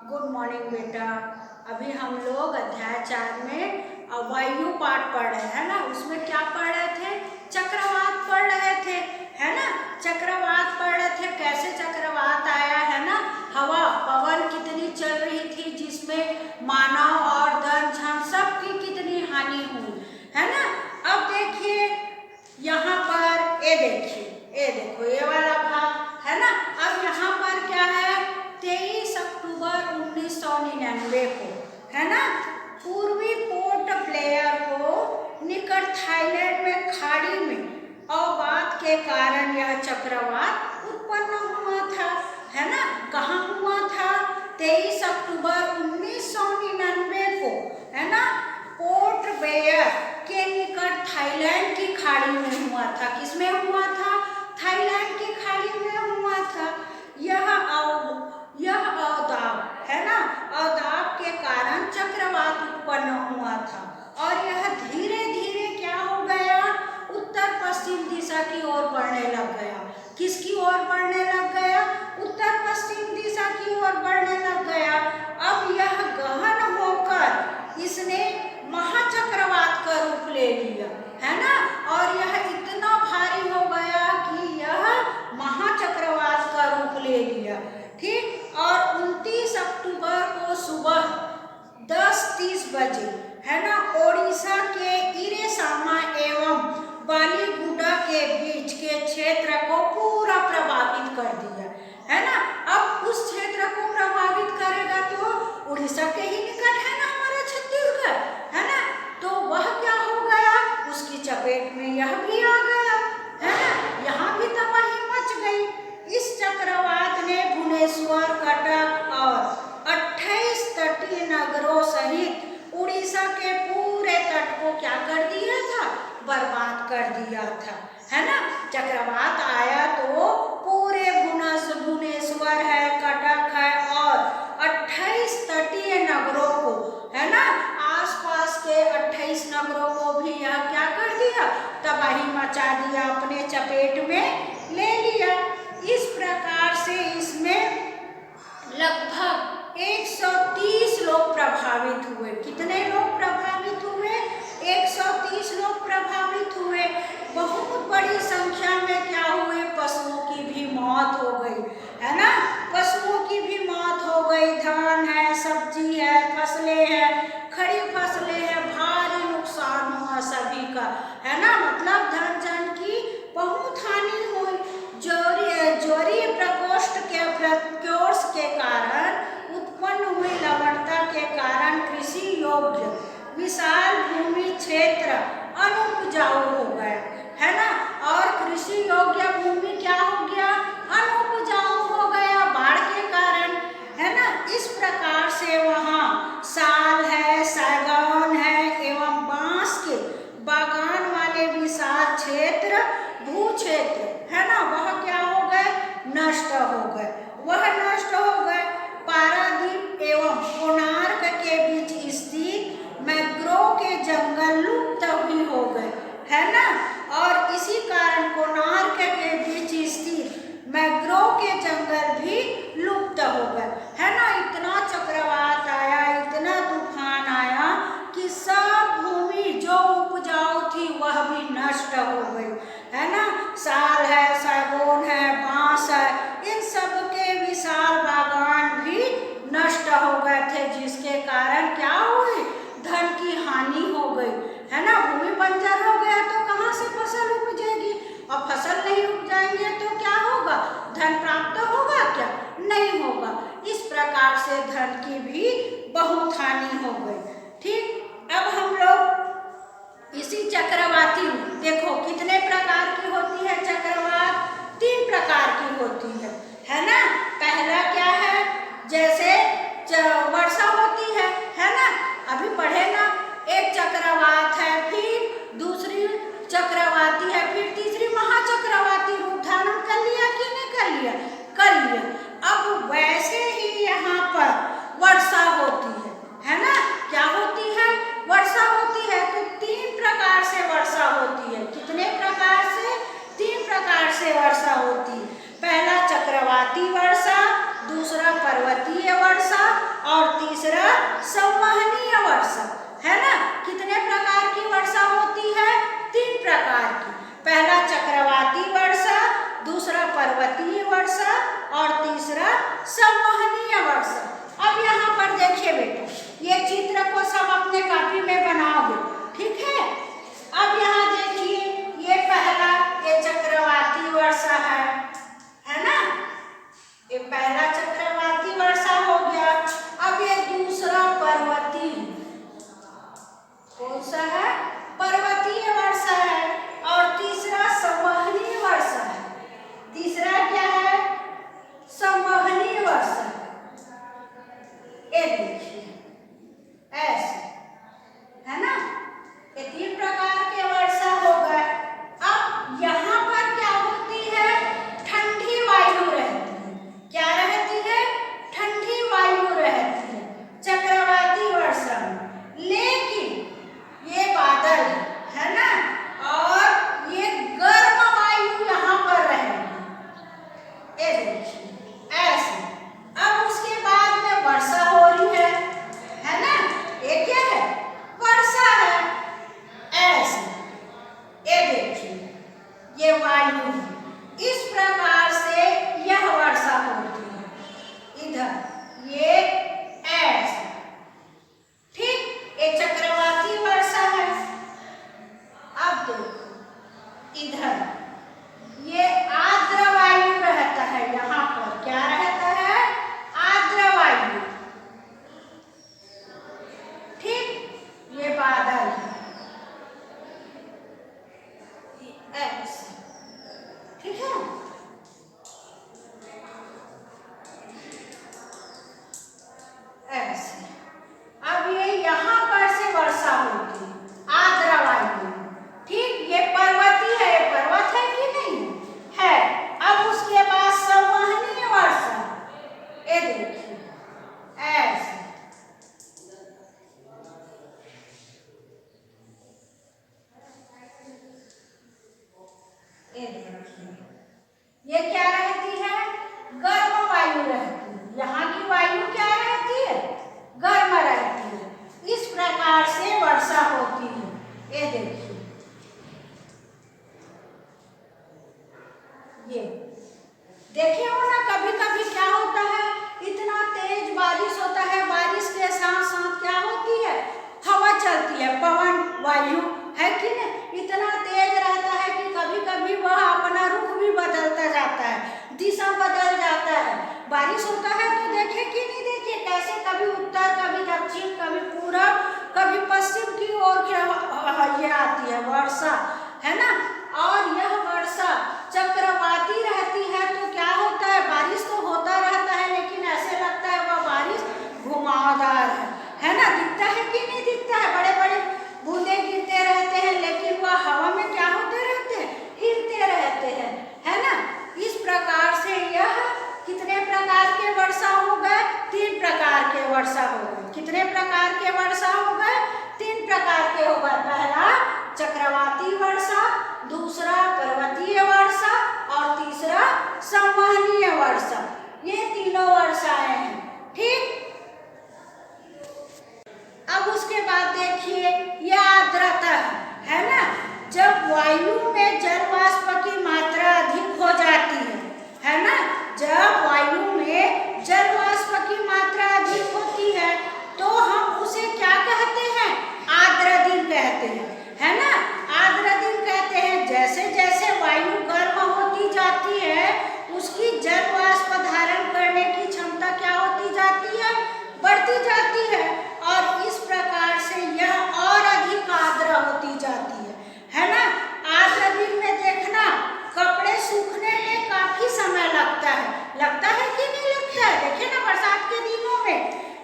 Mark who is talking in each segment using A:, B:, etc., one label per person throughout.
A: Good morning बेटा। अभी हम लोग अध्याय 4 में वायु पाठ पढ़ रहे हैं ना। उसमें क्या पढ़ रहे थे? चक्रवात पढ़ रहे थे, है ना। चक्रवात पढ़ रहे थे, कैसे चक्रवात आया, है ना। हवा पवन कितनी चल रही थी, जिसमें मानव और धन जन सबकी कितनी हानि हुई, है ना। अब देखिए यहाँ पर ये देखो ये वाला भाग, है ना। अब यहाँ पर क्या है, 23 अक्टूबर 1999 को, है ना, पूर्वी पोर्ट ब्लेयर को निकट थाईलैंड में खाड़ी में अवपात के कारण यह चक्रवात उत्पन्न हुआ था, है ना। कहाँ हुआ था? 23 अक्टूबर 1999 को, है ना, पोर्ट ब्लेयर के निकट थाईलैंड की खाड़ी में हुआ था। किसमें हुआ था? थाईलैंड की खाड़ी में हुआ था। यह अवदाब, है ना, अवदाब के कारण चक्रवात उत्पन्न हुआ था और यह धीरे धीरे क्या हो गया, उत्तर पश्चिम दिशा की ओर बढ़ने लग गया। किसकी ओर बढ़ने लग गया? उत्तर पश्चिम दिशा की ओर बढ़ने लग गया। अब यह गहन होकर इसने महाचक्रवात का रूप ले लिया, है ना। और यह इतना भारी हो गया कि यह महाचक्रवात का रूप ले लिया, ठीक। और 29 अक्टूबर को सुबह 10:30 बजे, है ना, ओडिशा के इरेसामा एवं बालीगुडा के बीच के क्षेत्र को पूरा प्रभावित कर दिया, है ना। अब उस क्षेत्र को प्रभावित करेगा तो उड़ीसा के ही निकट है ना हमारा छत्तीसगढ़, है ना। तो वह क्या हो गया, उसकी चपेट में यह भी आ गया, है ना। यहाँ भी तबाही मच गई। इस चक्रवात ने भुवनेश्वर, कटक और 28 तटीय नगरों सहित उड़ीसा के पूरे तट को क्या कर दिया था? बर्बाद कर दिया था, है ना। चक्रवात आया तो पूरे भुवनेश्वर है, कटक है और 28 तटीय नगरों को, है ना, आसपास के 28 नगरों को भी यह क्या कर दिया? तबाही मचा दिया, अपने चपेट में ले लिया। इस प्रकार से इसमें लगभग 130 लोग प्रभावित हुए। कितने लोग प्रभावित हुए? 130 लोग प्रभावित हुए। बहुत बड़ी संख्या में क्या हुए? पशुओं की भी मौत हो गई, है ना। पशुओं की भी मौत हो गई। धान है, सब्जी है, फसलें हैं, खड़ी फसलें हैं, भारी नुकसान हुआ सभी का, है ना। मतलब धन जन की बहुत हानि हुई। ज्वरीय प्रकोष्ठ के कारण उत्पन्न हुई लवणता के कारण कृषि योग्य विशाल भूमि क्षेत्र अनुपजाऊ हो गए, है ना। और कृषि योग्य भूमि क्या हो गया? अनुपजाऊ हो गया बाढ़ के कारण, है ना। इस प्रकार से वहाँ साल है, सागौन है एवं बांस के बागान वाले विशाल क्षेत्र, भू क्षेत्र, है ना, वह क्या हो गए? नष्ट हो गए। वह नष्ट हो गए। पारादीप एवं कोणार्क के बीच स्थित मैंग्रोव के जंगल लुप्त भी हो गए, है ना। और इसी कारण कोणार्क के बीच स्थित मैंग्रोव के जंगल भी लुप्त हो गए, है ना। इतना चक्रवात आया, इतना तूफान आया कि सब भूमि जो उपजाऊ थी वह भी नष्ट हो गई, है ना। साल है, सागौन है, बांस है, इन सब के विशाल बागान भी नष्ट हो गए थे, जिसके कारण क्या हुई? धन की हानि हो गई, है ना। भूमि बंजर हो गया तो कहाँ से फसल उपजेगी? और फसल नहीं उपजाएंगे तो क्या होगा? धन प्राप्त होगा क्या? नहीं होगा। इस प्रकार से धन की भी बहुत हानि हो गई, ठीक। अब हम लोग इसी चक्रवाती, देखो कितने प्रकार की होती है चक्रवात? 3 प्रकार की होती है ना। पहला क्या है? जैसे वर्षा होती है ना। अभी पढ़े ना, एक चक्रवात है, फिर दूसरी चक्रवाती है, फिर तीसरी महाचक्रवाती रूप धारण कर लिया कि नहीं कर लिया? कर लिया। अब वैसे ही यहाँ पर वर्षा होती है ना। क्या होती है? वर्षा होती है। तो 3 प्रकार से वर्षा तीसरा संवहनीय वर्षा, है ना। कितने प्रकार की वर्षा होती है? 3 प्रकार की। पहला चक्रवाती वर्षा, दूसरा पर्वतीय वर्षा और तीसरा संवहनीय वर्षा। अब यहाँ पर देखिए बेटा, ये चित्र को सब अपने कॉपी में बनाओगे, ठीक है। अब यहाँ देखिए, ये पहला ये चक्रवाती वर्षा है ना। ये पहला चक्रवाती वर्षा हो गया। अब ये दूसरा पर्वतीय, कौन सा है? पर्वतीय वर्षा है। और तीसरा संवहनीय वर्षा है। तीसरा क्या है? संवहनीय वर्षा। ये देखिए ऐसे, है ना। ये 3 प्रकार के वर्षा हो गए। अब यहाँ पर क्या होती है? ठंडी वायु रहती है। क्या रहती है? ठंडी वायु रहती है चक्रवाती वर्षा में। लेकिन ये बादल है ना, और ये गर्म वायु यहाँ पर रहेगी। ये देखिए ऐसे। अब उसके बाद में वर्षा हो रही है ना। ये क्या है? वर्षा है। ऐसे ये देखिए, ये वायु है। इस प्रकार से यह वर्षा होती है। इधर ये ऐसे, ठीक। ये चक्रवाती वर्षा है। अब देखो इधर ये आर्द्र वायु रहता है। यहाँ पर क्या रहता है? आर्द्र वायु, ठीक। ये बादल है ऐसे, ठीक है। ऐसे अब ये यहाँ पर से वर्षा होती है आर्द्र वायु, ठीक। ये पर्वतीय है, पर्वत है कि नहीं है। अब उसके बाद संवहनीय वर्षा, ये देखिए ऐसे, ये देखिए। ये क्या रहती है? गर्म वायु रहती है। यहाँ की वायु क्या रहती है? गर्म रहती है। इस प्रकार से वर्षा होती है। ये देखिए, ये देखे हो ना, कभी कभी क्या होता है, इतना तेज बारिश होता है, बारिश के साथ साथ क्या होती है? हवा चलती है, पवन वायु, है कि नहीं। इतना तेज रहता है कि कभी कभी वह अपना रुख भी बदलता जाता है, दिशा बदल जाता है। बारिश होता है तो देखे कि नहीं, देखिए कैसे कभी उत्तर, कभी दक्षिण, कभी पूरब, कभी पश्चिम की ओर ये आती है वर्षा, है ना। और यह वर्षा चक्रवाती रहती है तो क्या होता है? बारिश तो होता रहता है, लेकिन ऐसे लगता है वह बारिश घुमावदार है ना। दिखता है कि नहीं दिखता है? बड़े बड़े बूंदे गिरते रहते हैं, लेकिन वह हवा में क्या होते रहते हैं? हिलते रहते हैं, है ना। इस प्रकार से यह कितने प्रकार के वर्षा हो गए? 3 प्रकार के वर्षा हो गए। कितने प्रकार के वर्षा हो गए? 3 प्रकार के हो गए। पहला चक्रवाती वर्षा, दूसरा पर्वतीय वर्षा और तीसरा संवहनीय वर्षा। ये तीनों वर्षाएं हैं, ठीक। अब उसके बाद देखिए, यह आर्द्रता है ना। जब वायु में जल वाष्प की मात्रा अधिक हो जाती है ना। जब वायु में जल वाष्प की मात्रा अधिक होती है तो हम उसे क्या कहते हैं? आर्द्र दिन कहते हैं, है ना। आर्द्र दिन कहते हैं। जैसे जैसे वायु गर्म होती जाती है, उसकी जल वाष्प धारण करने की क्षमता क्या होती जाती है? बढ़ती जाती है। और इस प्रकार से यह और अधिक आर्द्र होती जाती है ना। आर्द्र दिन में देखना, कपड़े सूखने में काफी समय लगता है कि नहीं लगता है? देखिए ना, बरसात के दिनों में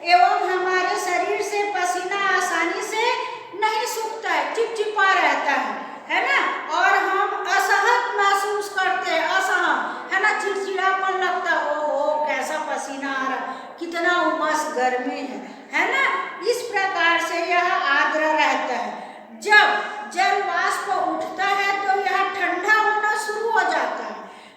A: एवं हमारे शरीर से पसीना आसानी से नहीं सूखता है, चिपचिपा रहता है ना। और हम असहज महसूस करते हैं, असहज, है ना। चिड़चिड़ापन लगता है, ओहो कैसा पसीना आ रहा, कितना उमस गर्मी है ना। इस प्रकार से यह आर्द्र रहता है। जब जल वाष्प उठता है तो यह ठंडा होना शुरू हो जाता है,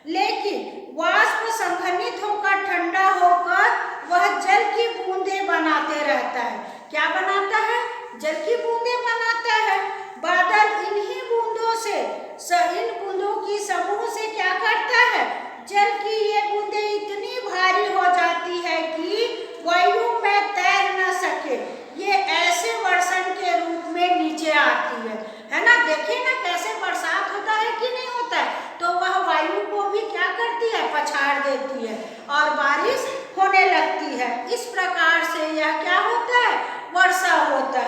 A: लेकिन वाष्प संघनित होकर ठंडा होकर वह जल की बूंदें बनाते रहते करता है? क्या बनाता है? जल की बूंदें बनाता है। बादल इन्हीं बूंदों से, इन बूंदों की समूह से क्या करता है? जल की ये बूंदें इतनी भारी हो जाती है कि वायु में तैर न सके, ये ऐसे वर्षण के रूप में नीचे आती है ना। देखिए ना कैसे बरसात होता है कि नहीं होता है, तो वह वायु को भी क्या करती है? पछाड़ देती है और बारिश होने लगती है। इस प्रकार से यह क्या होता है? वर्षा होता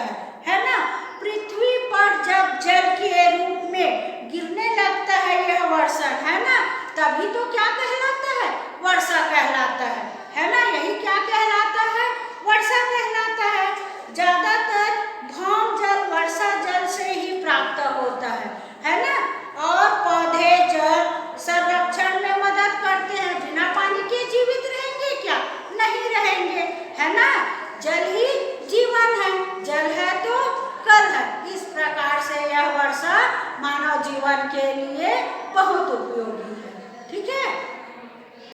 A: है ना। पृथ्वी पर जब जल के रूप में गिरने लगता है यह वर्षण, है ना, तभी तो क्या कहलाता है? वर्षा कहलाता है ना। यही क्या कहलाता है? वर्षा कहलाता है। ज्यादातर भौम जल वर्षा जल से ही प्राप्त होता है ना। और पौधे जल संरक्षण में मदद करते हैं। बिना पानी के जीवित रहेंगे क्या? नहीं रहेंगे, है ना। जल ही जीवन है, जल है तो कल है। इस प्रकार से यह वर्षा मानव जीवन के लिए बहुत उपयोगी है। ठीक है।